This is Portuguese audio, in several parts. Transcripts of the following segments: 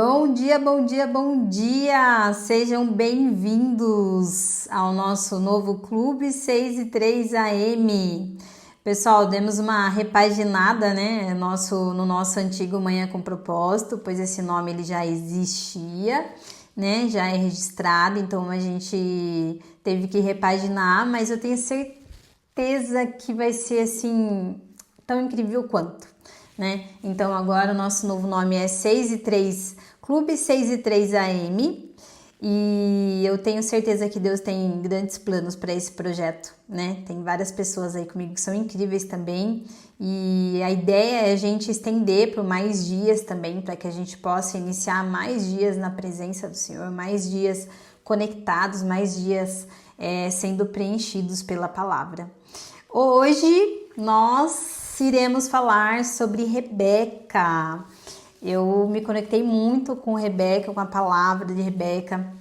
Bom dia, bom dia, bom dia! Sejam bem-vindos ao nosso novo Clube 6 e 3 AM. Pessoal, demos uma repaginada, né, no nosso antigo Manhã com Propósito, pois esse nome ele já existia, né, já é registrado, então a gente teve que repaginar, mas eu tenho certeza que vai ser assim tão incrível quanto, né? Então agora o nosso novo nome é 6 e 3, Clube 6 e 3 AM, e eu tenho certeza que Deus tem grandes planos para esse projeto, né? Tem várias pessoas aí comigo que são incríveis também, e a ideia é a gente estender por mais dias também, para que a gente possa iniciar mais dias na presença do Senhor, mais dias conectados, mais dias sendo preenchidos pela palavra. Hoje nós iremos falar sobre Rebeca. Eu me conectei muito com Rebeca, com a palavra de Rebeca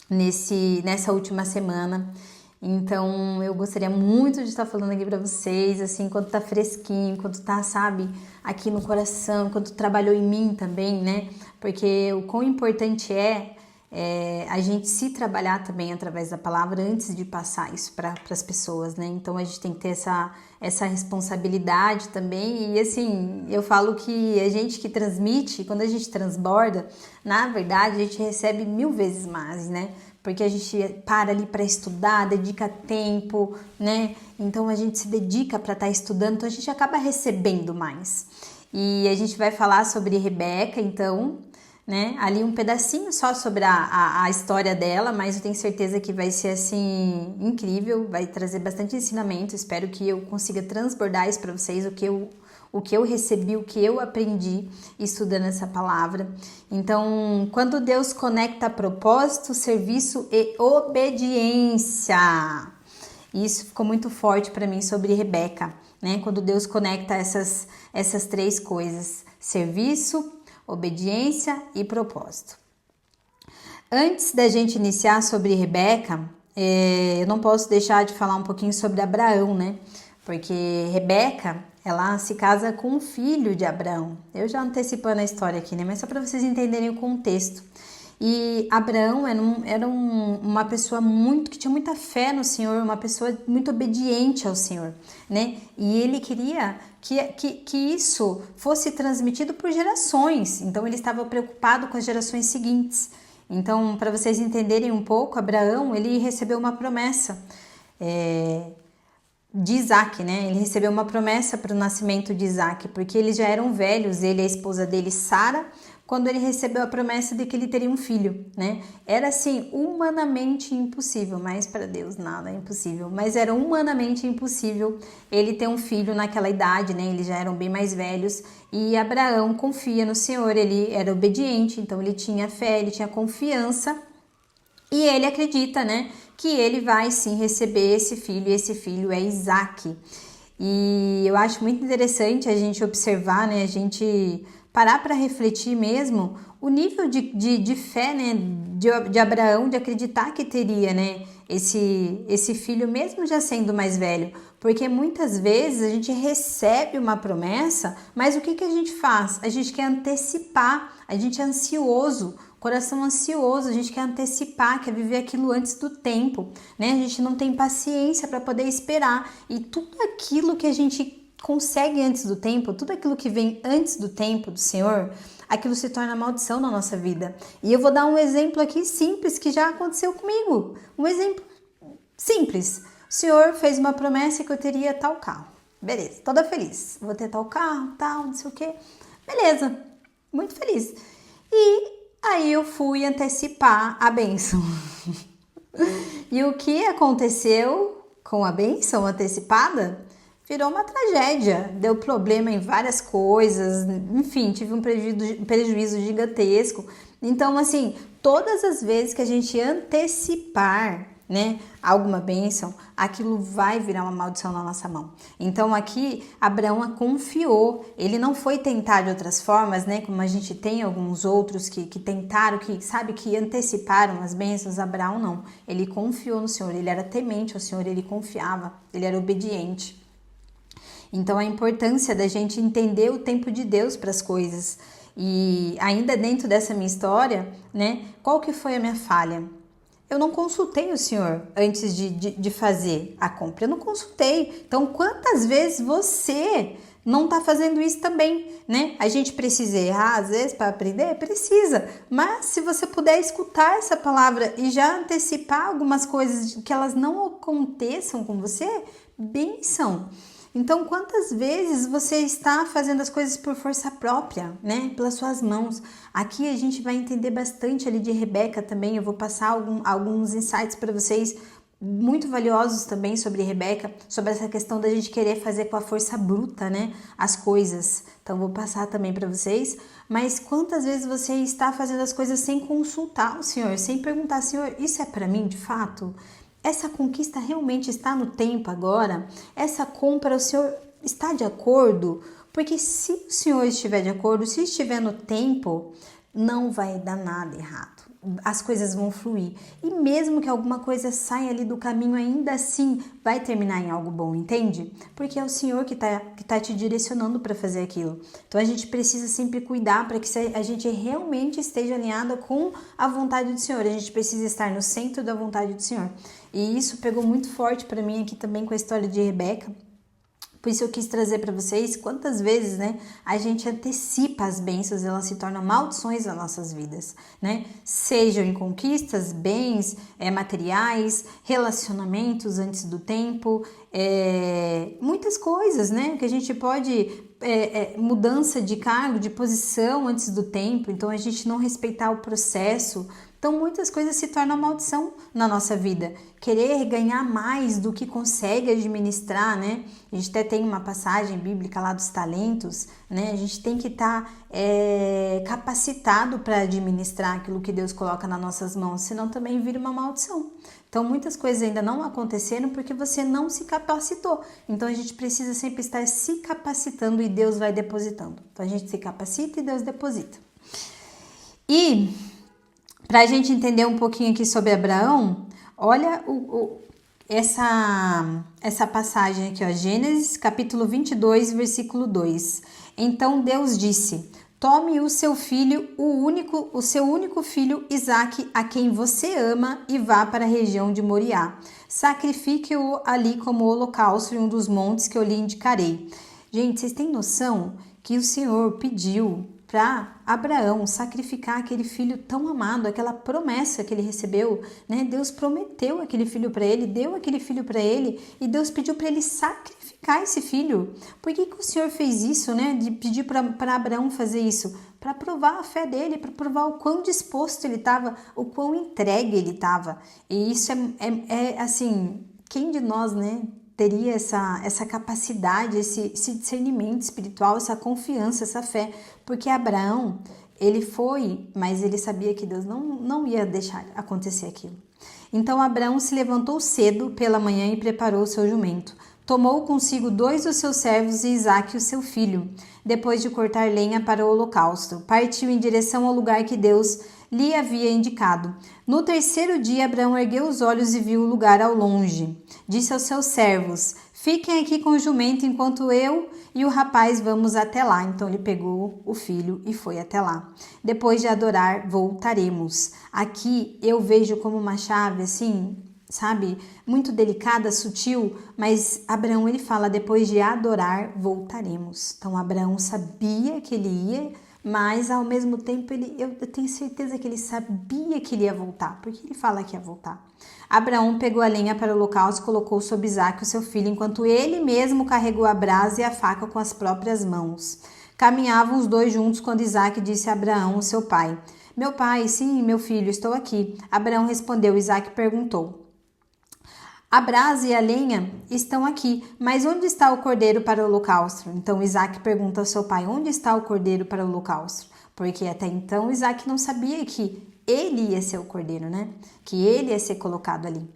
nessa última semana. Então eu gostaria muito de estar falando aqui para vocês, assim, enquanto tá fresquinho, enquanto tá, sabe, aqui no coração, enquanto trabalhou em mim também, né? Porque o quão importante é a gente se trabalhar também através da palavra antes de passar isso para as pessoas, né? Então a gente tem que ter essa responsabilidade também. E assim, eu falo que a gente que transmite, quando a gente transborda, na verdade a gente recebe 1000 vezes mais, né? Porque a gente para ali para estudar, dedica tempo, né? Então a gente se dedica para estar estudando, então a gente acaba recebendo mais. E a gente vai falar sobre Rebeca, então, né? Ali um pedacinho só sobre a história dela, mas eu tenho certeza que vai ser assim incrível, vai trazer bastante ensinamento. Espero que eu consiga transbordar isso para vocês, o que eu recebi, o que eu aprendi estudando essa palavra. Então, quando Deus conecta propósito, serviço e obediência. Isso ficou muito forte para mim sobre Rebeca, né? Quando Deus conecta essas três coisas: serviço, obediência e propósito. Antes da gente iniciar sobre Rebeca, eu não posso deixar de falar um pouquinho sobre Abraão, né? Porque Rebeca, ela se casa com um filho de Abraão. Eu já antecipando a história aqui, né? Mas só para vocês entenderem o contexto. E Abraão era uma pessoa que tinha muita fé no Senhor, uma pessoa muito obediente ao Senhor, né? E ele queria que isso fosse transmitido por gerações. Então ele estava preocupado com as gerações seguintes. Então, para vocês entenderem um pouco, Abraão, ele recebeu uma promessa de Isaac, né? Ele recebeu uma promessa para o nascimento de Isaac, porque eles já eram velhos, ele e a esposa dele, Sara, quando ele recebeu a promessa de que ele teria um filho, né? Era assim, humanamente impossível, mas para Deus nada é impossível, mas era humanamente impossível ele ter um filho naquela idade, né? Eles já eram bem mais velhos, e Abraão confia no Senhor, ele era obediente, então ele tinha fé, ele tinha confiança, e ele acredita, né, que ele vai sim receber esse filho, e esse filho é Isaac. E eu acho muito interessante a gente observar, né, a gente parar para refletir mesmo o nível de fé, né, de Abraão, de acreditar que teria, né, esse filho, mesmo já sendo mais velho. Porque muitas vezes a gente recebe uma promessa, mas o que a gente faz? A gente quer antecipar, a gente é ansioso, coração ansioso, a gente quer antecipar, quer viver aquilo antes do tempo, né? A gente não tem paciência para poder esperar, e tudo aquilo que a gente consegue antes do tempo, tudo aquilo que vem antes do tempo do Senhor, aquilo se torna maldição na nossa vida. E eu vou dar um exemplo aqui simples que já aconteceu comigo, um exemplo simples. O Senhor fez uma promessa que eu teria tal carro, beleza, toda feliz, vou ter tal carro, tal, não sei o que, beleza, muito feliz. E aí eu fui antecipar a bênção. E o que aconteceu com a bênção antecipada? Virou uma tragédia, deu problema em várias coisas, enfim, tive um prejuízo gigantesco. Então, assim, todas as vezes que a gente antecipar, né, alguma bênção, aquilo vai virar uma maldição na nossa mão. Então aqui Abraão confiou, ele não foi tentar de outras formas, né, como a gente tem alguns outros que tentaram, que anteciparam as bênçãos. Abraão não, ele confiou no Senhor, ele era temente ao Senhor, ele confiava, ele era obediente. Então a importância da gente entender o tempo de Deus para as coisas. E ainda dentro dessa minha história, né, qual que foi a minha falha? Eu não consultei o Senhor antes de fazer a compra. Eu não consultei. Então, quantas vezes você não está fazendo isso também, né? A gente precisa errar às vezes para aprender? Precisa. Mas se você puder escutar essa palavra e já antecipar algumas coisas que elas não aconteçam com você, bênção. Então, quantas vezes você está fazendo as coisas por força própria, né? Pelas suas mãos. Aqui a gente vai entender bastante ali de Rebeca também. Eu vou passar alguns insights para vocês muito valiosos também sobre Rebeca, sobre essa questão da gente querer fazer com a força bruta, né? As coisas. Então, vou passar também para vocês. Mas quantas vezes você está fazendo as coisas sem consultar o Senhor, sem perguntar, Senhor, isso é para mim de fato? Essa conquista realmente está no tempo agora? Essa compra, o Senhor está de acordo? Porque se o Senhor estiver de acordo, se estiver no tempo, não vai dar nada errado. As coisas vão fluir. E mesmo que alguma coisa saia ali do caminho, ainda assim vai terminar em algo bom, entende? Porque é o Senhor que tá te direcionando para fazer aquilo. Então a gente precisa sempre cuidar para que a gente realmente esteja alinhada com a vontade do Senhor. A gente precisa estar no centro da vontade do Senhor. E isso pegou muito forte para mim aqui também com a história de Rebeca. Por isso eu quis trazer para vocês quantas vezes, né, a gente antecipa as bênçãos, elas se tornam maldições nas nossas vidas, né? Sejam em conquistas, bens, materiais, relacionamentos antes do tempo, muitas coisas, né, que a gente pode, mudança de cargo, de posição antes do tempo, então a gente não respeitar o processo. Então, muitas coisas se tornam maldição na nossa vida. Querer ganhar mais do que consegue administrar, né? A gente até tem uma passagem bíblica lá dos talentos, né? A gente tem que estar capacitado para administrar aquilo que Deus coloca nas nossas mãos, senão também vira uma maldição. Então, muitas coisas ainda não aconteceram porque você não se capacitou. Então, a gente precisa sempre estar se capacitando e Deus vai depositando. Então, a gente se capacita e Deus deposita. E para a gente entender um pouquinho aqui sobre Abraão, olha essa passagem aqui, ó, Gênesis capítulo 22, versículo 2. Então Deus disse: tome o seu filho, o seu único filho Isaque, a quem você ama, e vá para a região de Moriá. Sacrifique-o ali como holocausto em um dos montes que eu lhe indicarei. Gente, vocês têm noção que o Senhor pediu para Abraão sacrificar aquele filho tão amado, aquela promessa que ele recebeu, né? Deus prometeu aquele filho para ele, deu aquele filho para ele, e Deus pediu para ele sacrificar esse filho. Por que o Senhor fez isso, né? De pedir para Abraão fazer isso? Para provar a fé dele, para provar o quão disposto ele estava, o quão entregue ele estava. E isso é assim, quem de nós, né, teria essa capacidade, esse discernimento espiritual, essa confiança, essa fé? Porque Abraão, ele foi, mas ele sabia que Deus não ia deixar acontecer aquilo. Então Abraão se levantou cedo pela manhã e preparou o seu jumento. Tomou consigo 2 dos seus servos e Isaque, o seu filho. Depois de cortar lenha para o holocausto, partiu em direção ao lugar que Deus lhe havia indicado. No 3º dia, Abraão ergueu os olhos e viu o lugar ao longe. Disse aos seus servos: fiquem aqui com o jumento enquanto eu e o rapaz vamos até lá. Então ele pegou o filho e foi até lá. Depois de adorar, voltaremos. Aqui eu vejo como uma chave assim, sabe, muito delicada, sutil, mas Abraão, ele fala: depois de adorar, voltaremos. Então Abraão sabia que ele ia, mas ao mesmo tempo eu tenho certeza que ele sabia que ele ia voltar, porque ele fala que ia voltar. Abraão pegou a lenha para o holocausto e colocou sobre Isaque, o seu filho, enquanto ele mesmo carregou a brasa e a faca com as próprias mãos. Caminhavam os dois juntos quando Isaque disse a Abraão, seu pai: meu pai, sim, meu filho, estou aqui. Abraão respondeu. Isaque perguntou: a brasa e a lenha estão aqui, mas onde está o cordeiro para o holocausto? Então Isaque pergunta ao seu pai: onde está o cordeiro para o holocausto? Porque até então Isaque não sabia que ele ia ser o cordeiro, né? Que ele ia ser colocado ali.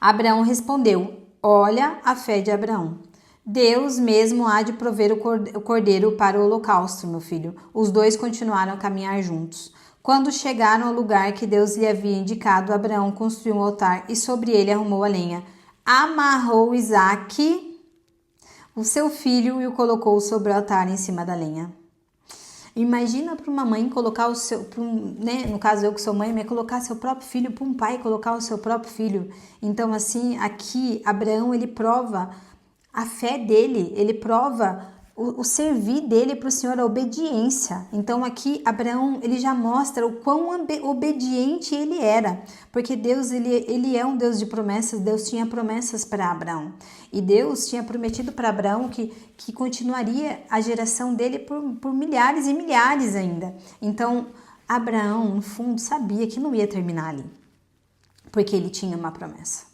Abraão respondeu: olha a fé de Abraão. Deus mesmo há de prover o cordeiro para o holocausto, meu filho. Os dois continuaram a caminhar juntos. Quando chegaram ao lugar que Deus lhe havia indicado, Abraão construiu um altar e sobre ele arrumou a lenha. Amarrou Isaque, o seu filho, e o colocou sobre o altar em cima da lenha. Imagina para uma mãe colocar o seu, né, no caso eu que sou mãe, colocar seu próprio filho, para um pai colocar o seu próprio filho. Então assim, aqui Abraão ele prova a fé dele, ele prova o servir dele para o Senhor, a obediência. Então aqui Abraão ele já mostra o quão obediente ele era, porque Deus ele é um Deus de promessas. Deus tinha promessas para Abraão e Deus tinha prometido para Abraão que continuaria a geração dele por milhares e milhares ainda. Então Abraão no fundo sabia que não ia terminar ali, porque ele tinha uma promessa.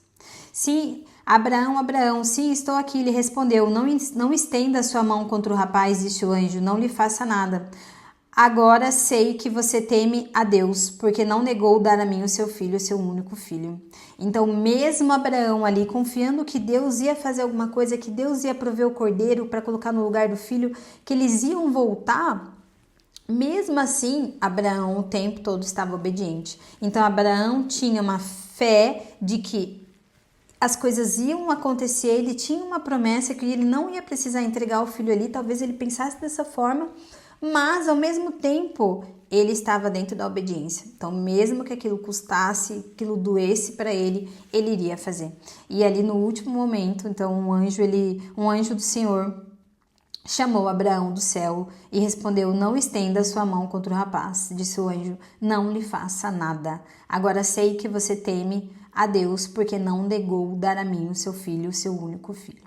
Sim, Abraão, sim, estou aqui, lhe respondeu, não estenda sua mão contra o rapaz, disse o anjo, não lhe faça nada. Agora sei que você teme a Deus, porque não negou dar a mim o seu filho, o seu único filho. Então, mesmo Abraão ali, confiando que Deus ia fazer alguma coisa, que Deus ia prover o cordeiro para colocar no lugar do filho, que eles iam voltar, mesmo assim, Abraão o tempo todo estava obediente. Então, Abraão tinha uma fé de que as coisas iam acontecer, ele tinha uma promessa que ele não ia precisar entregar o filho ali, talvez ele pensasse dessa forma, mas ao mesmo tempo ele estava dentro da obediência. Então mesmo que aquilo custasse, aquilo doesse para ele iria fazer. E ali no último momento, então um anjo do Senhor chamou Abraão do céu e respondeu, não estenda sua mão contra o rapaz, disse o anjo, não lhe faça nada. Agora sei que você teme a Deus, porque não negou dar a mim o seu filho, o seu único filho.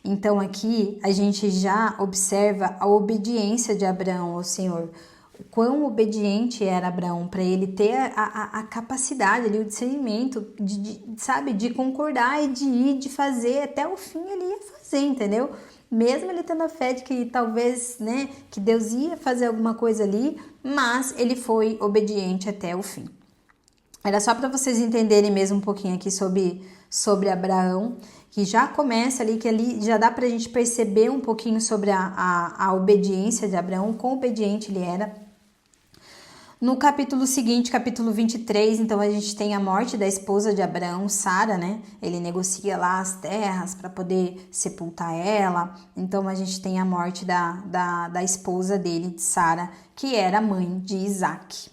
Então aqui a gente já observa a obediência de Abraão ao Senhor. O quão obediente era Abraão para ele ter a capacidade ali, o discernimento de concordar e de ir, de fazer até o fim ele ia fazer, entendeu? Mesmo ele tendo a fé de que talvez, né, que Deus ia fazer alguma coisa ali, mas ele foi obediente até o fim. Era só para vocês entenderem mesmo um pouquinho aqui sobre Abraão, que já começa ali, que ali já dá para a gente perceber um pouquinho sobre a obediência de Abraão, quão obediente ele era. No capítulo seguinte, capítulo 23, então a gente tem a morte da esposa de Abraão, Sara, né? Ele negocia lá as terras para poder sepultar ela. Então a gente tem a morte da esposa dele, de Sara, que era mãe de Isaac.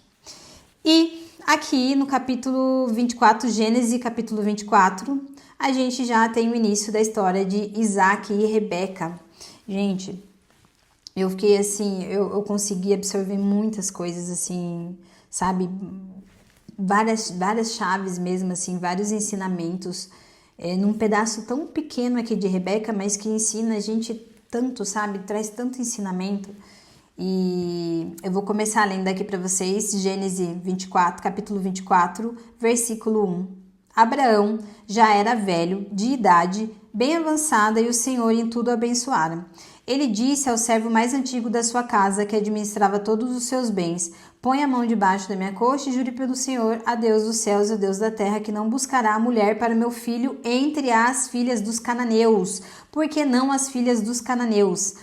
E aqui no capítulo 24, Gênesis capítulo 24, a gente já tem o início da história de Isaac e Rebeca. Gente, eu fiquei assim, eu consegui absorver muitas coisas assim, sabe? Várias chaves mesmo, assim, vários ensinamentos, num pedaço tão pequeno aqui de Rebeca, mas que ensina a gente tanto, sabe? Traz tanto ensinamento. E eu vou começar lendo aqui para vocês, Gênesis 24, capítulo 24, versículo 1. Abraão já era velho, de idade, bem avançada, e o Senhor em tudo abençoara. Ele disse ao servo mais antigo da sua casa, que administrava todos os seus bens, põe a mão debaixo da minha coxa e jure pelo Senhor, a Deus dos céus e a Deus da terra, que não buscará a mulher para meu filho entre as filhas dos cananeus, porque não as filhas dos cananeus.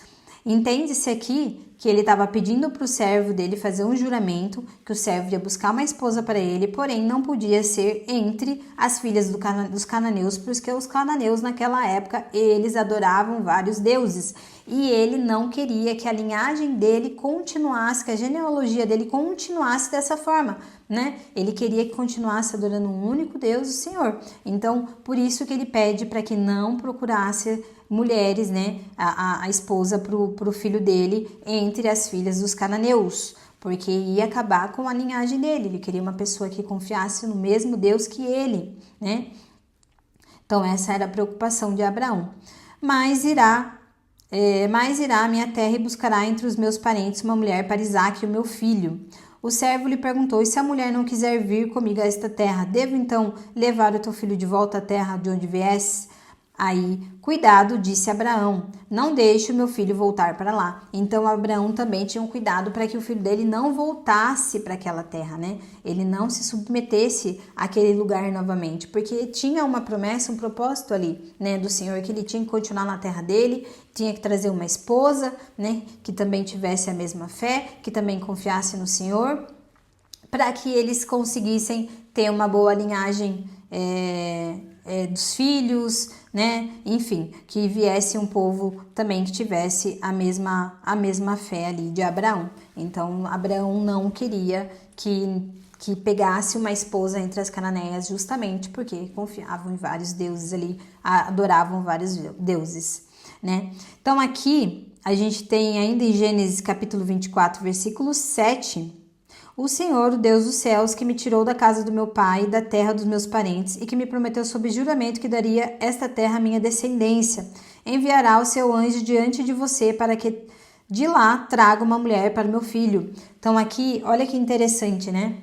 Entende-se aqui que ele estava pedindo para o servo dele fazer um juramento, que o servo ia buscar uma esposa para ele, porém não podia ser entre as filhas dos cananeus, porque os cananeus naquela época, eles adoravam vários deuses, e ele não queria que a linhagem dele continuasse, que a genealogia dele continuasse dessa forma, né? Ele queria que continuasse adorando um único Deus, o Senhor. Então, por isso que ele pede para que não procurasse mulheres, né, a esposa pro filho dele entre as filhas dos cananeus, porque ia acabar com a linhagem dele. Ele queria uma pessoa que confiasse no mesmo Deus que ele, né? Então essa era a preocupação de Abraão. Mas irá a minha terra e buscará entre os meus parentes uma mulher para Isaque, o meu filho. O servo lhe perguntou, e se a mulher não quiser vir comigo a esta terra, devo então levar o teu filho de volta à terra de onde viesse? Aí, cuidado, disse Abraão, não deixe o meu filho voltar para lá. Então, Abraão também tinha um cuidado para que o filho dele não voltasse para aquela terra, né? Ele não se submetesse àquele lugar novamente, porque tinha uma promessa, um propósito ali, né, do Senhor, que ele tinha que continuar na terra dele, tinha que trazer uma esposa, né, que também tivesse a mesma fé, que também confiasse no Senhor, para que eles conseguissem ter uma boa linhagem dos filhos, né? Enfim, que viesse um povo também que tivesse a mesma fé ali de Abraão. Então, Abraão não queria que pegasse uma esposa entre as cananeias, justamente porque confiavam em vários deuses ali, adoravam vários deuses, né? Então, aqui a gente tem ainda em Gênesis capítulo 24, versículo 7, o Senhor, o Deus dos céus, que me tirou da casa do meu pai e da terra dos meus parentes e que me prometeu sob juramento que daria esta terra à minha descendência, enviará o seu anjo diante de você para que de lá traga uma mulher para o meu filho. Então aqui, olha que interessante, né?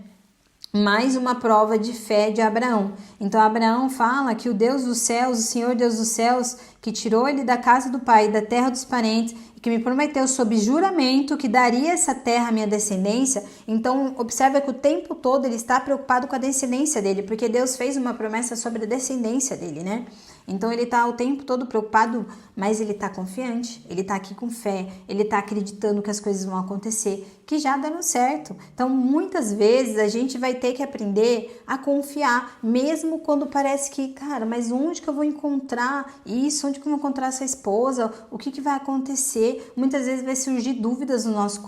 Mais uma prova de fé de Abraão. Então Abraão fala que o Deus dos céus, o Senhor Deus dos céus, que tirou ele da casa do pai e da terra dos parentes, e que me prometeu sob juramento que daria essa terra à minha descendência. Então observa que o tempo todo ele está preocupado com a descendência dele, porque Deus fez uma promessa sobre a descendência dele, né? Então ele está o tempo todo preocupado, mas ele está confiante, ele está aqui com fé, ele está acreditando que as coisas vão acontecer, que já deram certo. Então muitas vezes a gente vai ter que aprender a confiar, mesmo quando parece que, cara, mas onde que eu vou encontrar isso? Onde que eu vou encontrar essa esposa? O que vai acontecer? Muitas vezes vai surgir dúvidas no nosso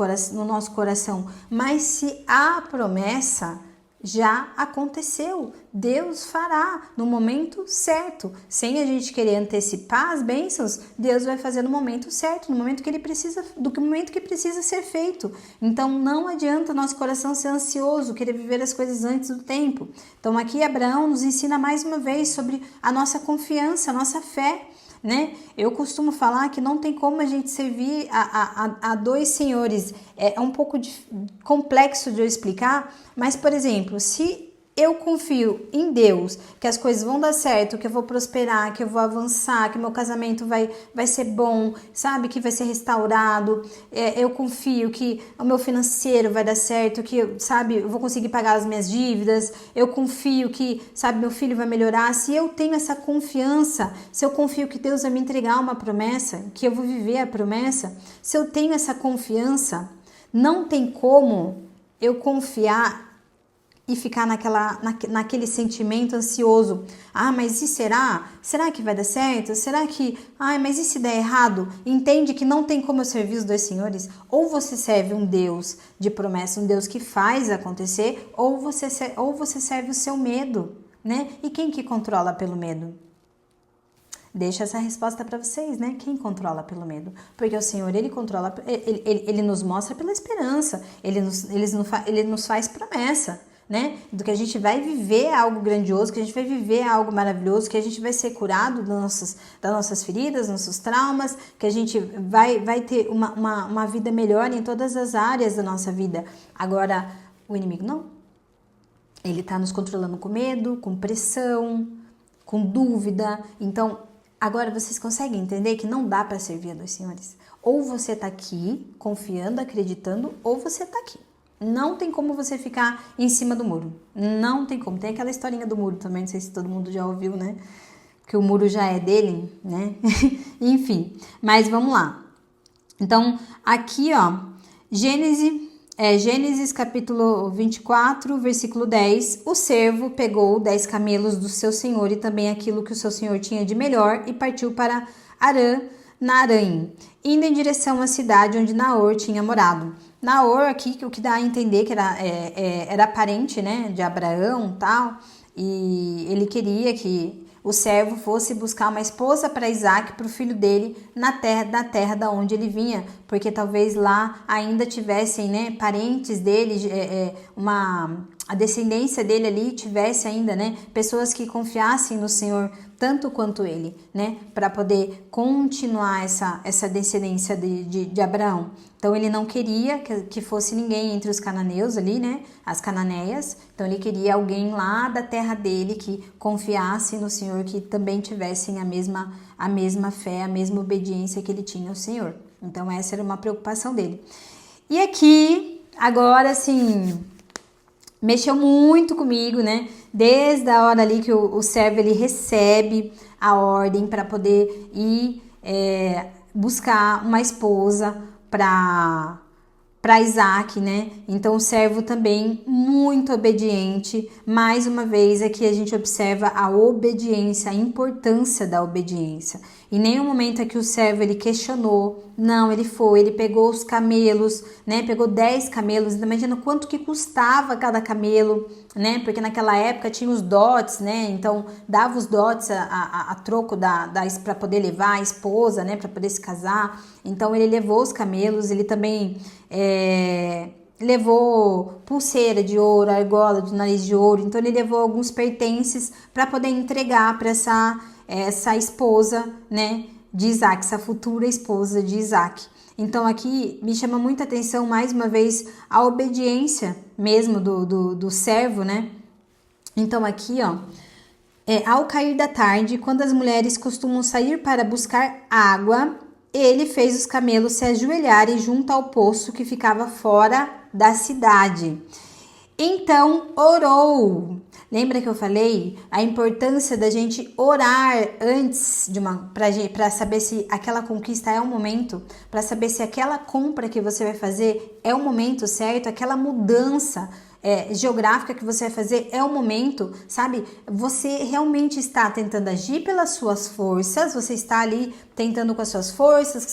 coração, mas se há promessa, já aconteceu, Deus fará no momento certo, sem a gente querer antecipar as bênçãos. Deus vai fazer no momento certo, no momento que ele precisa, do momento que precisa ser feito. Então não adianta nosso coração ser ansioso, querer viver as coisas antes do tempo. Então aqui Abraão nos ensina mais uma vez sobre a nossa confiança, a nossa fé, né? Eu costumo falar que não tem como a gente servir a dois senhores. É um pouco complexo de eu explicar, mas, por exemplo, se eu confio em Deus, que as coisas vão dar certo, que eu vou prosperar, que eu vou avançar, que meu casamento vai ser bom, sabe? Que vai ser restaurado. Eu confio que o meu financeiro vai dar certo, que, sabe, eu vou conseguir pagar as minhas dívidas. Eu confio que, sabe, meu filho vai melhorar. Se eu tenho essa confiança, se eu confio que Deus vai me entregar uma promessa, que eu vou viver a promessa, se eu tenho essa confiança, não tem como eu confiar e ficar naquele sentimento ansioso. Ah, mas e será? Será que vai dar certo? Será que... Ah, mas e se der errado? Entende que não tem como eu servir os dois senhores? Ou você serve um Deus de promessa, um Deus que faz acontecer, ou você serve o seu medo, né? E quem que controla pelo medo? Deixa essa resposta para vocês, né? Quem controla pelo medo? Porque o Senhor, ele controla, ele nos mostra pela esperança, ele nos faz promessa, né? Do que a gente vai viver algo grandioso, que a gente vai viver algo maravilhoso, que a gente vai ser curado das nossas feridas, nossos traumas, que a gente vai ter uma vida melhor em todas as áreas da nossa vida. Agora, o inimigo não. Ele está nos controlando com medo, com pressão, com dúvida. Então, agora vocês conseguem entender que não dá para servir a dois senhores? Ou você está aqui confiando, acreditando, ou você está aqui. Não tem como você ficar em cima do muro. Não tem como. Tem aquela historinha do muro também, não sei se todo mundo já ouviu, né? Que o muro já é dele, né? Enfim, mas vamos lá. Então, aqui, ó, Gênesis capítulo 24, versículo 10. O servo pegou 10 camelos do seu senhor e também aquilo que o seu senhor tinha de melhor e partiu para Arã, Naraim, indo em direção à cidade onde Naor tinha morado. Naor aqui, o que dá a entender que era parente, né, de Abraão e tal, e ele queria que o servo fosse buscar uma esposa para Isaac, para o filho dele, da terra da onde ele vinha, porque talvez lá ainda tivessem, né, parentes dele, a descendência dele ali tivesse ainda, né, pessoas que confiassem no Senhor tanto quanto ele, né, para poder continuar essa descendência de Abraão. Então ele não queria que fosse ninguém entre os cananeus ali, né, as cananeias. Então ele queria alguém lá da terra dele que confiasse no Senhor, que também tivessem a mesma fé, a mesma obediência que ele tinha ao Senhor. Então essa era uma preocupação dele. E aqui, agora assim, mexeu muito comigo, né? Desde a hora ali que o servo ele recebe a ordem para poder ir buscar uma esposa para para Isaac, né? Então o servo também muito obediente. Mais uma vez aqui a gente observa a obediência, a importância da obediência. Em nenhum momento aqui o servo ele questionou. Não, ele pegou os camelos, né? Pegou 10 camelos. Então, imagina quanto que custava cada camelo, né? Porque naquela época tinha os dotes, né? Então dava os dotes a troco para poder levar a esposa, né? Para poder se casar. Então ele levou os camelos, ele também levou pulseira de ouro, argola de nariz de ouro. Então ele levou alguns pertences para poder entregar para essa esposa, né? De Isaac, essa futura esposa de Isaac. Então aqui me chama muita atenção mais uma vez a obediência mesmo do servo, né? Então aqui, ó, ao cair da tarde, quando as mulheres costumam sair para buscar água, ele fez os camelos se ajoelharem junto ao poço que ficava fora da cidade. Então orou. Lembra que eu falei a importância da gente orar antes para saber se aquela conquista é o momento, para saber se aquela compra que você vai fazer é o momento certo, aquela mudança geográfica que você vai fazer é o momento, sabe? Você realmente está tentando agir pelas suas forças, você está ali tentando com as suas forças,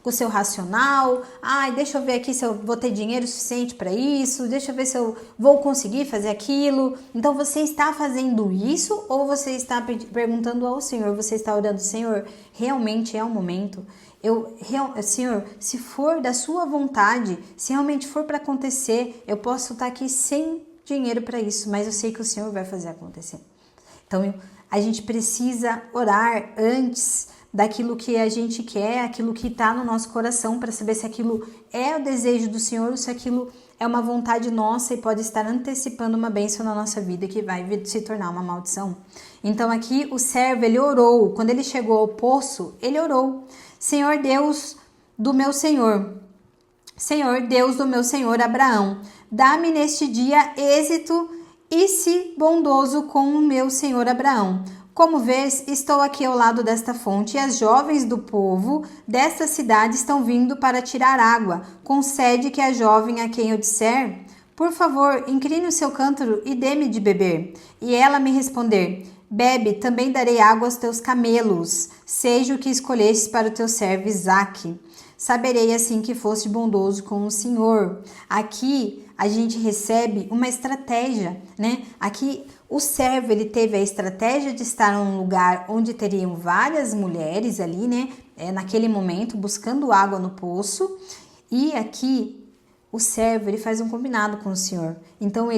com o seu racional. Ai, deixa eu ver aqui se eu vou ter dinheiro suficiente para isso, deixa eu ver se eu vou conseguir fazer aquilo. Então você está fazendo isso ou você está perguntando ao Senhor, você está orando, Senhor, realmente é o momento? Senhor, se for da sua vontade, se realmente for para acontecer, eu posso estar aqui sem dinheiro para isso, mas eu sei que o Senhor vai fazer acontecer. Então, a gente precisa orar antes daquilo que a gente quer, aquilo que está no nosso coração, para saber se aquilo é o desejo do Senhor ou se aquilo é uma vontade nossa e pode estar antecipando uma bênção na nossa vida que vai se tornar uma maldição. Então, aqui o servo, ele orou. Quando ele chegou ao poço, ele orou. Senhor Deus do meu Senhor Abraão, dá-me neste dia êxito e se bondoso com o meu Senhor Abraão. Como vês, estou aqui ao lado desta fonte e as jovens do povo desta cidade estão vindo para tirar água. Concede que a jovem a quem eu disser, por favor, incline o seu cântaro e dê-me de beber. E ela me responder, bebe, também darei água aos teus camelos, seja o que escolhestes para o teu servo Isaque. Saberei assim que foste bondoso com o Senhor. Aqui a gente recebe uma estratégia, né? Aqui o servo, ele teve a estratégia de estar num lugar onde teriam várias mulheres ali, né? Naquele momento, buscando água no poço. E aqui o servo, ele faz um combinado com o Senhor. Então,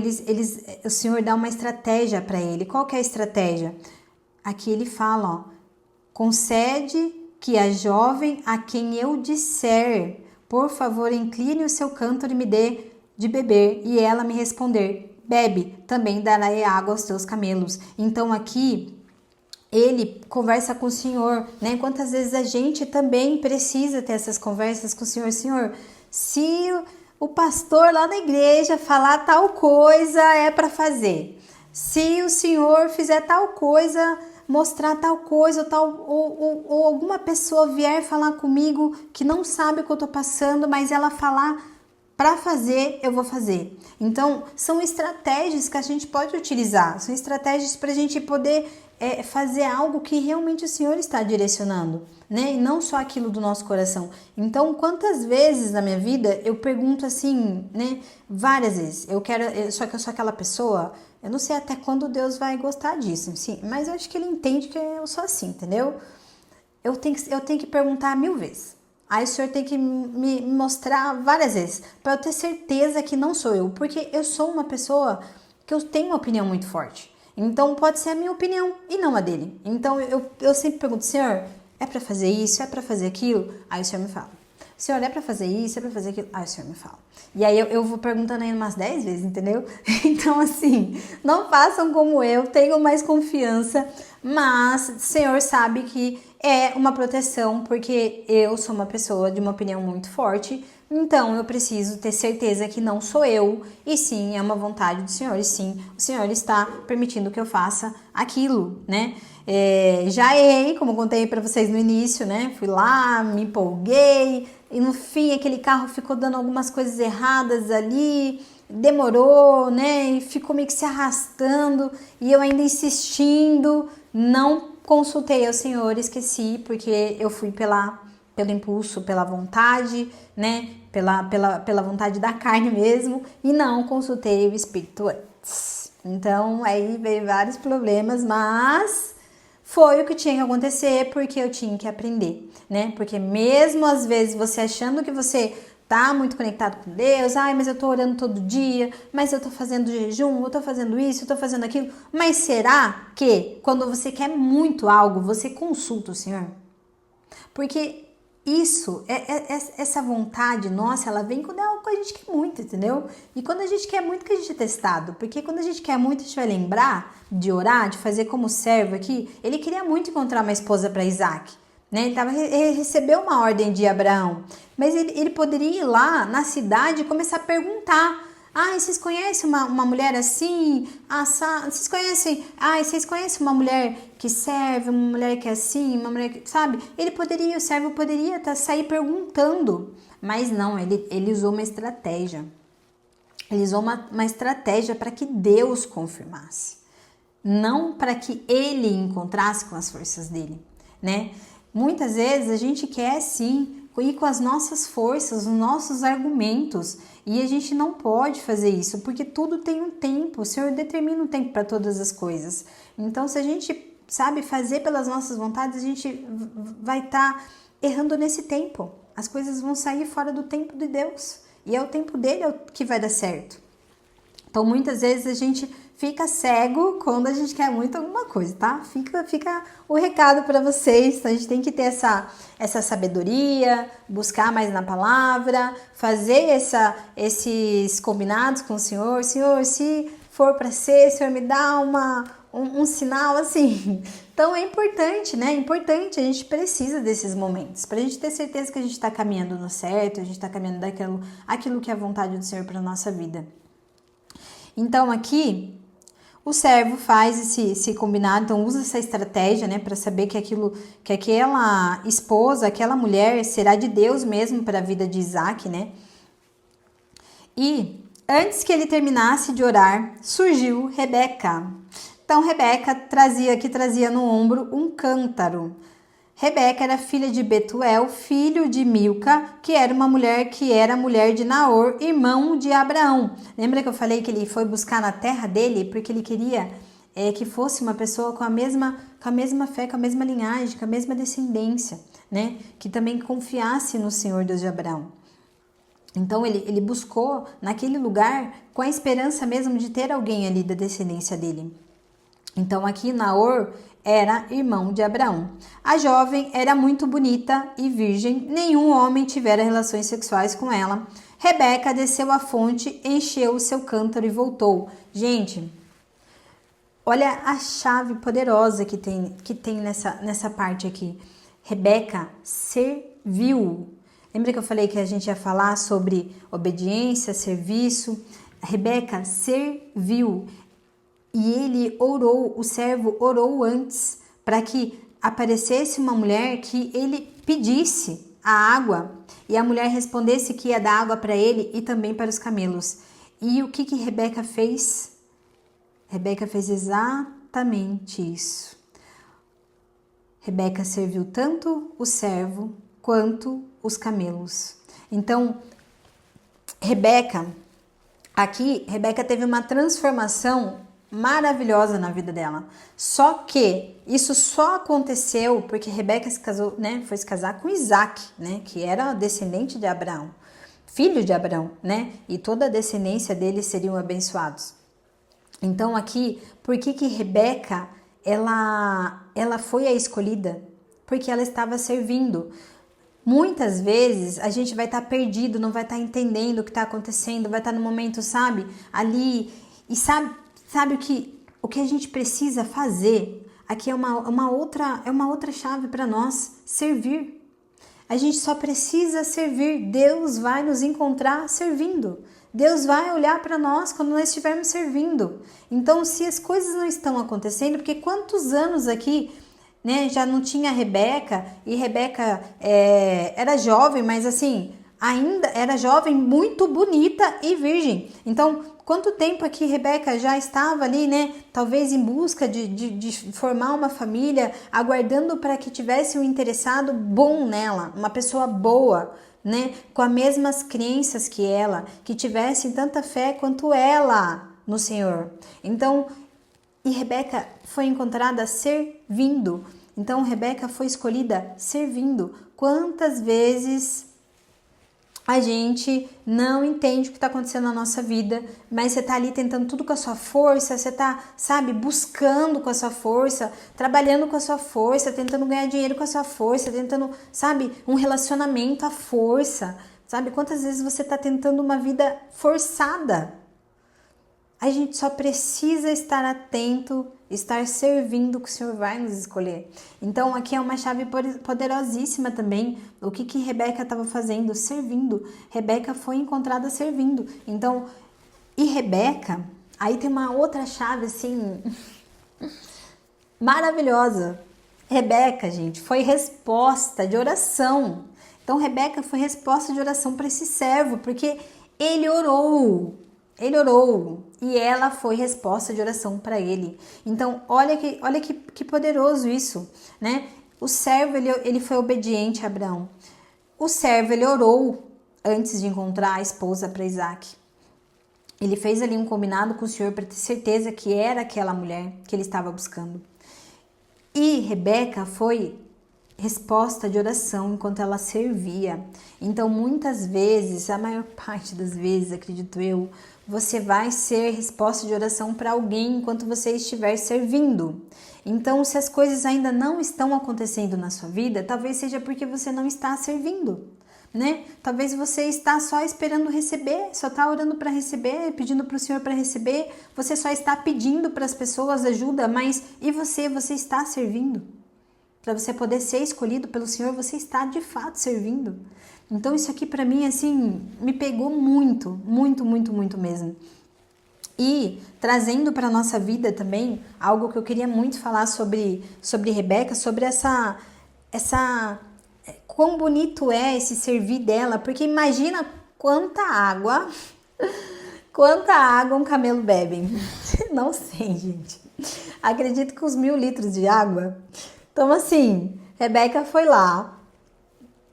o Senhor dá uma estratégia para ele. Qual que é a estratégia? Aqui ele fala, ó, concede que a jovem a quem eu disser, por favor, incline o seu cântaro e me dê de beber. E ela me responder, bebe, também darei água aos teus camelos. Então, aqui ele conversa com o Senhor, né? Quantas vezes a gente também precisa ter essas conversas com o Senhor. Senhor, se o pastor lá na igreja falar tal coisa, é para fazer. Se o Senhor fizer tal coisa, mostrar tal coisa, ou alguma pessoa vier falar comigo que não sabe o que eu tô passando, mas ela falar para fazer, eu vou fazer. Então, são estratégias que a gente pode utilizar, são estratégias para a gente poder fazer algo que realmente o Senhor está direcionando, né? E não só aquilo do nosso coração. Então, quantas vezes na minha vida eu pergunto assim, né? Várias vezes. Só que eu sou aquela pessoa, eu não sei até quando Deus vai gostar disso, sim, mas eu acho que Ele entende que eu sou assim, entendeu? Eu tenho que perguntar 1000 vezes. Aí o Senhor tem que me mostrar várias vezes, para eu ter certeza que não sou eu, porque eu sou uma pessoa que eu tenho uma opinião muito forte. Então pode ser a minha opinião e não a dele. Então eu sempre pergunto, Senhor, é para fazer isso, é para fazer aquilo? Aí o Senhor me fala. Senhor, é para fazer isso, é para fazer aquilo? Aí o Senhor me fala. E aí eu vou perguntando ainda umas 10 vezes, entendeu? Então assim, não façam como eu, tenham mais confiança, mas o Senhor sabe que é uma proteção, porque eu sou uma pessoa de uma opinião muito forte, então eu preciso ter certeza que não sou eu, e sim, é uma vontade do Senhor, e sim, o Senhor está permitindo que eu faça aquilo, né? Já errei, como contei para vocês no início, né? Fui lá, me empolguei, e no fim aquele carro ficou dando algumas coisas erradas ali, demorou, né? E ficou meio que se arrastando, e eu ainda insistindo, não consultei ao Senhor, esqueci, porque eu fui pelo impulso, pela vontade, né? Pela vontade da carne mesmo, e não consultei o Espírito antes. Então, aí veio vários problemas, mas foi o que tinha que acontecer, porque eu tinha que aprender, né? Porque mesmo às vezes você achando que você tá muito conectado com Deus, ai, mas eu tô orando todo dia, mas eu tô fazendo jejum, eu tô fazendo isso, eu tô fazendo aquilo, mas será que quando você quer muito algo, você consulta o Senhor? Porque isso, essa vontade nossa, ela vem quando é algo que a gente quer muito, entendeu? E quando a gente quer muito, que a gente é testado. Porque quando a gente quer muito, a gente vai lembrar de orar, de fazer como servo aqui. Ele queria muito encontrar uma esposa para Isaac, né? Ele recebeu uma ordem de Abraão, mas ele poderia ir lá na cidade e começar a perguntar: ai, vocês conhecem uma mulher assim? Vocês conhecem? Ai, vocês conhecem uma mulher que serve, uma mulher que é assim, uma mulher que, sabe? O servo poderia sair perguntando, mas não, ele usou uma estratégia. Ele usou uma estratégia para que Deus confirmasse, não para que ele encontrasse com as forças dele, né? Muitas vezes a gente quer sim ir com as nossas forças, os nossos argumentos, e a gente não pode fazer isso, porque tudo tem um tempo, o Senhor determina um tempo para todas as coisas. Então, se a gente sabe fazer pelas nossas vontades, a gente vai estar errando nesse tempo. As coisas vão sair fora do tempo de Deus, e é o tempo dele que vai dar certo. Então, muitas vezes a gente fica cego quando a gente quer muito alguma coisa, tá? Fica o recado para vocês. A gente tem que ter essa sabedoria, buscar mais na palavra, fazer esses combinados com o Senhor. Senhor, se for para ser, Senhor, me dá um sinal assim. Então é importante, né? É importante, a gente precisa desses momentos para a gente ter certeza que a gente está caminhando no certo, a gente está caminhando aquilo que é a vontade do Senhor para nossa vida. Então aqui o servo faz esse combinado, então usa essa estratégia, né, para saber que aquela esposa, aquela mulher será de Deus mesmo para a vida de Isaac, né? E antes que ele terminasse de orar, surgiu Rebeca. Então Rebeca trazia no ombro um cântaro. Rebeca era filha de Betuel, filho de Milca, que era mulher de Naor, irmão de Abraão. Lembra que eu falei que ele foi buscar na terra dele porque ele queria que fosse uma pessoa com a mesma fé, com a mesma linhagem, com a mesma descendência, né? Que também confiasse no Senhor Deus de Abraão. Então ele buscou naquele lugar com a esperança mesmo de ter alguém ali da descendência dele. Então aqui Naor era irmão de Abraão. A jovem era muito bonita e virgem, nenhum homem tivera relações sexuais com ela. Rebeca desceu à fonte, encheu o seu cântaro e voltou. Gente, olha a chave poderosa que tem nessa parte aqui. Rebeca serviu. Lembra que eu falei que a gente ia falar sobre obediência, serviço? Rebeca serviu. E ele orou, o servo orou antes para que aparecesse uma mulher que ele pedisse a água e a mulher respondesse que ia dar água para ele e também para os camelos. E o que Rebeca fez? Rebeca fez exatamente isso. Rebeca serviu tanto o servo quanto os camelos. Então, Rebeca teve uma transformação maravilhosa na vida dela. Só que isso só aconteceu porque Rebeca se casou, né? Foi se casar com Isaac, né? Que era descendente de Abraão, filho de Abraão, né? E toda a descendência dele seriam abençoados. Então aqui, por que Rebeca ela foi a escolhida? Porque ela estava servindo. Muitas vezes a gente vai estar perdido, não vai estar entendendo o que está acontecendo, vai estar no momento, sabe, ali, e sabe o que a gente precisa fazer? aqui é uma outra chave para nós, servir. A gente só precisa servir. Deus vai nos encontrar servindo. Deus vai olhar para nós quando nós estivermos servindo. Então, se as coisas não estão acontecendo, porque quantos anos aqui, né, já não tinha Rebeca, e Rebeca era jovem, mas assim, ainda era jovem, muito bonita e virgem. Então, quanto tempo aqui Rebeca já estava ali, né? Talvez em busca de formar uma família, aguardando para que tivesse um interessado bom nela, uma pessoa boa, né? Com as mesmas crenças que ela, que tivesse tanta fé quanto ela no Senhor. Então, e Rebeca foi encontrada servindo. Então, Rebeca foi escolhida servindo. Quantas vezes a gente não entende o que está acontecendo na nossa vida, mas você está ali tentando tudo com a sua força, você está, sabe, buscando com a sua força, trabalhando com a sua força, tentando ganhar dinheiro com a sua força, tentando, sabe, um relacionamento à força, sabe? Quantas vezes você está tentando uma vida forçada? A gente só precisa estar atento, estar servindo o que o Senhor vai nos escolher. Então aqui é uma chave poderosíssima também. O que Rebeca estava fazendo? Servindo. Rebeca foi encontrada servindo. Então, e Rebeca, aí tem uma outra chave assim, maravilhosa. Rebeca, gente, foi resposta de oração. Então Rebeca foi resposta de oração para esse servo, porque ele orou. Ele orou e ela foi resposta de oração para ele. Então, olha que poderoso isso, né? O servo, ele foi obediente a Abraão. O servo, ele orou antes de encontrar a esposa para Isaac. Ele fez ali um combinado com o Senhor para ter certeza que era aquela mulher que ele estava buscando. E Rebeca foi resposta de oração enquanto ela servia. Então, muitas vezes, a maior parte das vezes, acredito eu, você vai ser resposta de oração para alguém enquanto você estiver servindo. Então, se as coisas ainda não estão acontecendo na sua vida, talvez seja porque você não está servindo, né? Talvez você está só esperando receber, só está orando para receber, pedindo para o Senhor para receber, você só está pedindo para as pessoas ajuda, mas e você? Você está servindo? Para você poder ser escolhido pelo Senhor, você está de fato servindo. Então isso aqui para mim, assim, me pegou muito, muito, muito, muito mesmo. E trazendo para a nossa vida também, algo que eu queria muito falar sobre Rebeca, sobre essa quão bonito é esse servir dela, porque imagina quanta água um camelo bebe. Não sei, gente. Acredito que uns 1.000 litros de água. Então, assim, Rebeca foi lá,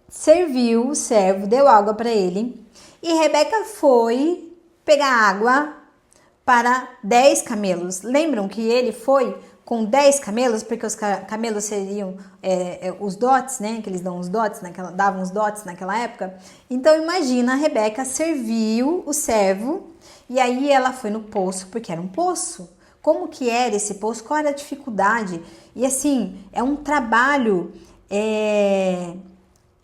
serviu o servo, deu água para ele. E Rebeca foi pegar água para 10 camelos. Lembram que ele foi com 10 camelos? Porque os camelos seriam os dotes, né? Que eles davam os dotes naquela época. Então, imagina, a Rebeca serviu o servo e aí ela foi no poço, porque era um poço. Como que era esse poço? Qual era a dificuldade? E assim, é um trabalho,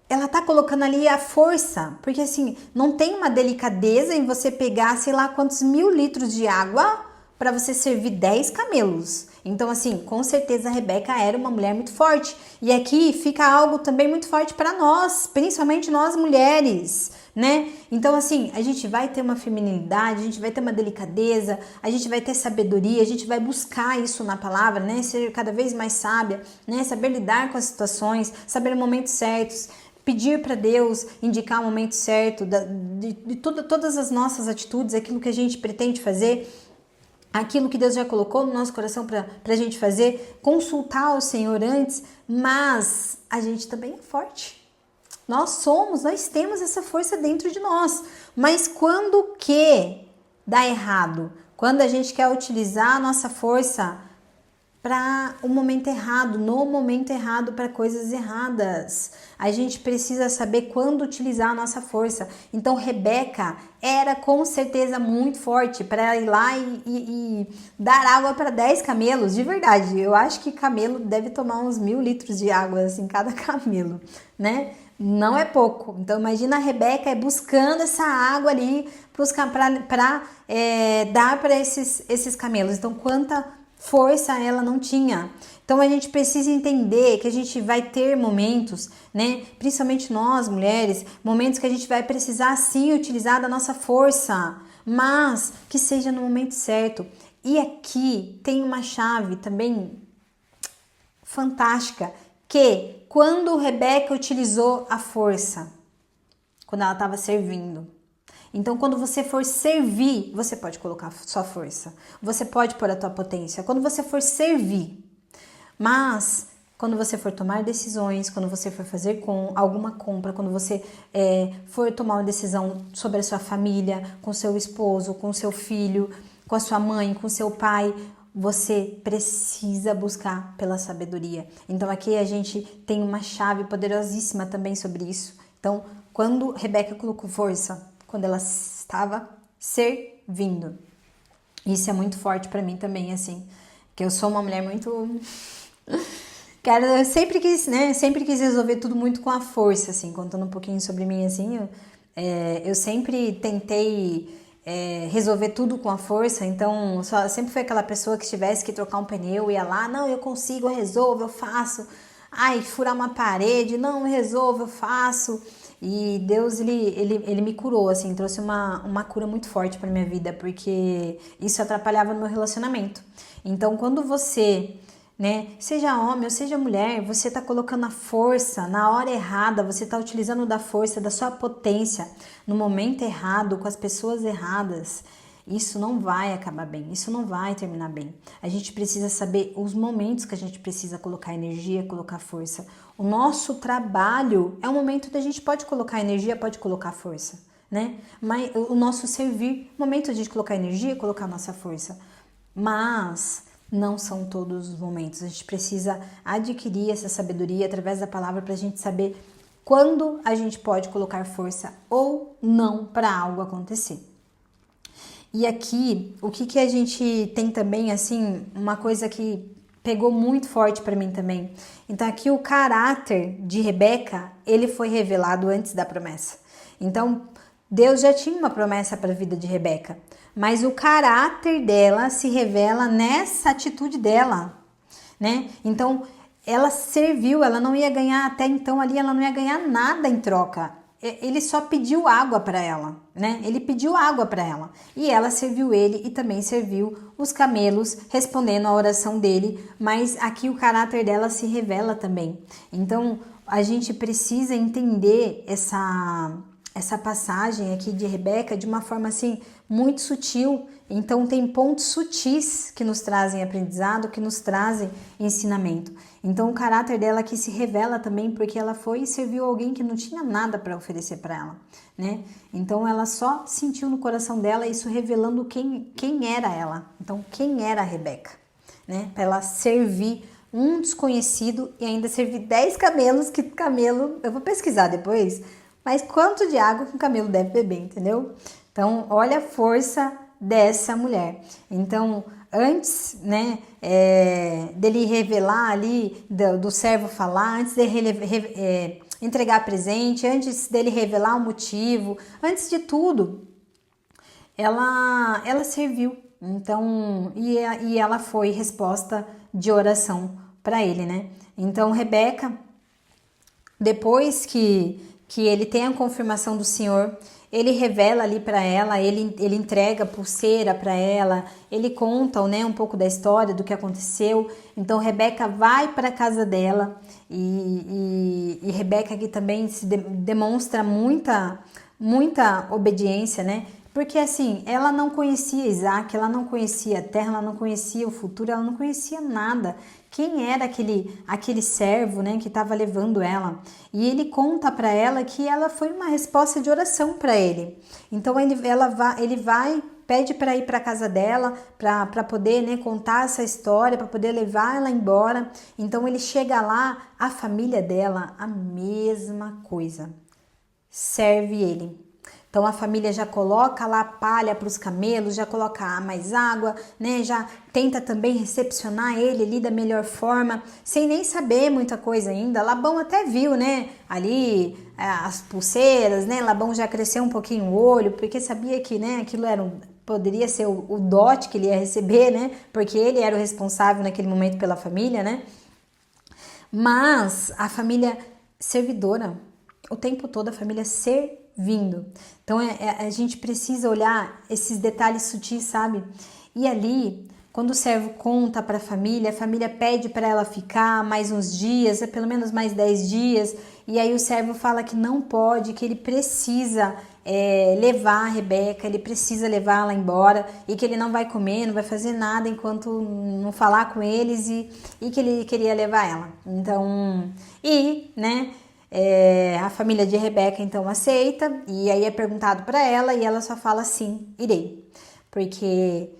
ela tá colocando ali a força, porque assim, não tem uma delicadeza em você pegar, sei lá, quantos 1.000 litros de água para você servir 10 camelos. Então assim, com certeza a Rebeca era uma mulher muito forte. E aqui fica algo também muito forte para nós, principalmente nós mulheres, né? Então assim, a gente vai ter uma feminilidade, a gente vai ter uma delicadeza, a gente vai ter sabedoria, a gente vai buscar isso na palavra, né? Ser cada vez mais sábia, né? Saber lidar com as situações, saber os momentos certos, pedir para Deus indicar o momento certo de todas as nossas atitudes, aquilo que a gente pretende fazer, aquilo que Deus já colocou no nosso coração para a gente fazer, consultar o Senhor antes, mas a gente também é forte. Nós temos essa força dentro de nós, mas quando que dá errado? Quando a gente quer utilizar a nossa força para o momento errado, no momento errado, para coisas erradas. A gente precisa saber quando utilizar a nossa força. Então, Rebeca era com certeza muito forte para ir lá e dar água para 10 camelos, de verdade. Eu acho que camelo deve tomar uns 1.000 litros de água, assim, cada camelo, né? Não é pouco. Então, imagina a Rebeca buscando essa água ali para dar para esses camelos. Então, quanta força ela não tinha. Então a gente precisa entender que a gente vai ter momentos, né? Principalmente nós, mulheres, momentos que a gente vai precisar sim utilizar da nossa força, mas que seja no momento certo. E aqui tem uma chave também fantástica, que quando Rebeca utilizou a força, quando ela estava servindo. Então, quando você for servir, você pode colocar sua força. Você pode pôr a tua potência. Quando você for servir. Mas, quando você for tomar decisões, quando você for fazer alguma compra, quando você for tomar uma decisão sobre a sua família, com seu esposo, com seu filho, com a sua mãe, com seu pai, você precisa buscar pela sabedoria. Então, aqui a gente tem uma chave poderosíssima também sobre isso. Então, quando Rebeca colocou força, quando ela estava servindo. Isso é muito forte pra mim também, assim, que eu sou uma mulher muito... Cara, eu sempre quis, né, sempre quis resolver tudo muito com a força, assim, contando um pouquinho sobre mim, assim, eu sempre tentei resolver tudo com a força, então, sempre fui aquela pessoa que tivesse que trocar um pneu, ia lá, não, eu consigo, eu resolvo, eu faço, ai, furar uma parede, não, eu resolvo, eu faço... E Deus, ele me curou, assim, trouxe uma cura muito forte pra minha vida, porque isso atrapalhava no meu relacionamento. Então, quando você, né, seja homem ou seja mulher, você tá colocando a força na hora errada, você tá utilizando da força, da sua potência, no momento errado, com as pessoas erradas, isso não vai acabar bem, isso não vai terminar bem. A gente precisa saber os momentos que a gente precisa colocar energia, colocar força. O nosso trabalho é um momento que a gente pode colocar energia, pode colocar força, né? Mas o nosso servir, momento de a gente colocar energia, colocar nossa força. Mas não são todos os momentos. A gente precisa adquirir essa sabedoria através da palavra para a gente saber quando a gente pode colocar força ou não para algo acontecer. E aqui, o que a gente tem também, assim, uma coisa que pegou muito forte para mim também. Então aqui o caráter de Rebeca, ele foi revelado antes da promessa. Então Deus já tinha uma promessa para a vida de Rebeca, mas o caráter dela se revela nessa atitude dela, né? Então ela serviu, ela não ia ganhar até então ali, ela não ia ganhar nada em troca. Ele só pediu água para ela, né? Ele pediu água para ela e ela serviu ele e também serviu os camelos, respondendo à oração dele. Mas aqui o caráter dela se revela também. Então a gente precisa entender essa passagem aqui de Rebeca de uma forma assim muito sutil. Então tem pontos sutis que nos trazem aprendizado, que nos trazem ensinamento. Então o caráter dela aqui se revela também porque ela foi e serviu alguém que não tinha nada para oferecer para ela, né? Então ela só sentiu no coração dela isso revelando quem era ela. Então quem era a Rebeca, né? Para ela servir um desconhecido e ainda servir 10 camelos, que camelo, eu vou pesquisar depois, mas quanto de água que um camelo deve beber, entendeu? Então olha a força dessa mulher. Então, antes, né, dele revelar ali, do servo falar, antes dele entregar presente, antes dele revelar o motivo, antes de tudo, ela serviu. Então, e ela foi resposta de oração para ele, né? Então, Rebeca, depois que ele tem a confirmação do Senhor, ele revela ali para ela, ele entrega a pulseira para ela, ele conta, né, um pouco da história, do que aconteceu. Então Rebeca vai para a casa dela e Rebeca aqui também se demonstra muita obediência, né? Porque assim, ela não conhecia Isaac, ela não conhecia a terra, ela não conhecia o futuro, ela não conhecia nada. Quem era aquele servo, né, que estava levando ela? E ele conta para ela que ela foi uma resposta de oração para ele. Então ele vai, pede para ir para a casa dela, para poder, né, contar essa história, para poder levar ela embora. Então ele chega lá, a família dela, a mesma coisa, serve ele. Então a família já coloca lá palha para os camelos, já coloca mais água, né? Já tenta também recepcionar ele ali da melhor forma, sem nem saber muita coisa ainda. Labão até viu, né? Ali as pulseiras, né? Labão já cresceu um pouquinho o olho, porque sabia que, né, aquilo poderia ser o dote que ele ia receber, né? Porque ele era o responsável naquele momento pela família, né? Mas a família servidora, o tempo todo a família servindo. Então a gente precisa olhar esses detalhes sutis, sabe? E ali, quando o servo conta para a família pede para ela ficar mais uns dias, pelo menos mais 10 dias, e aí o servo fala que não pode, que ele precisa levar a Rebeca, ele precisa levá-la embora e que ele não vai comer, não vai fazer nada enquanto não falar com eles e que ele queria levar ela. Então, né, a família de Rebeca então aceita e aí é perguntado para ela e ela só fala sim, irei, porque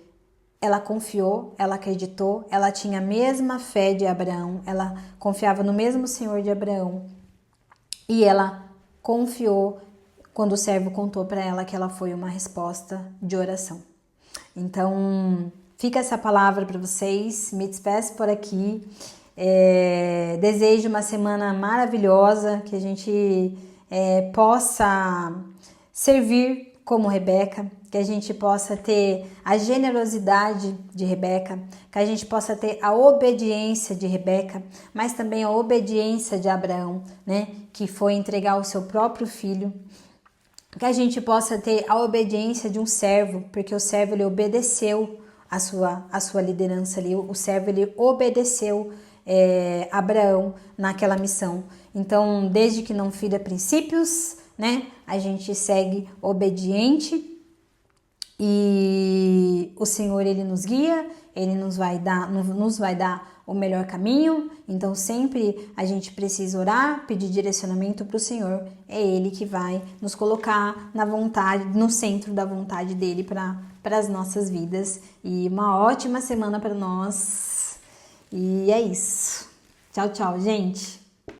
ela confiou, ela acreditou, ela tinha a mesma fé de Abraão, ela confiava no mesmo Senhor de Abraão e ela confiou quando o servo contou para ela que ela foi uma resposta de oração. Então, fica essa palavra para vocês, me despeço por aqui, desejo uma semana maravilhosa, que a gente possa servir como Rebeca, que a gente possa ter a generosidade de Rebeca, que a gente possa ter a obediência de Rebeca, mas também a obediência de Abraão, né, que foi entregar o seu próprio filho, que a gente possa ter a obediência de um servo, porque o servo ele obedeceu a sua liderança ali, o servo ele obedeceu Abraão naquela missão. Então, desde que não fira princípios, né, a gente segue obediente e o Senhor ele nos guia, ele nos vai dar o melhor caminho. Então sempre a gente precisa orar, pedir direcionamento para o Senhor. É Ele que vai nos colocar na vontade, no centro da vontade dele para as nossas vidas. E uma ótima semana para nós. E é isso. Tchau, tchau, gente.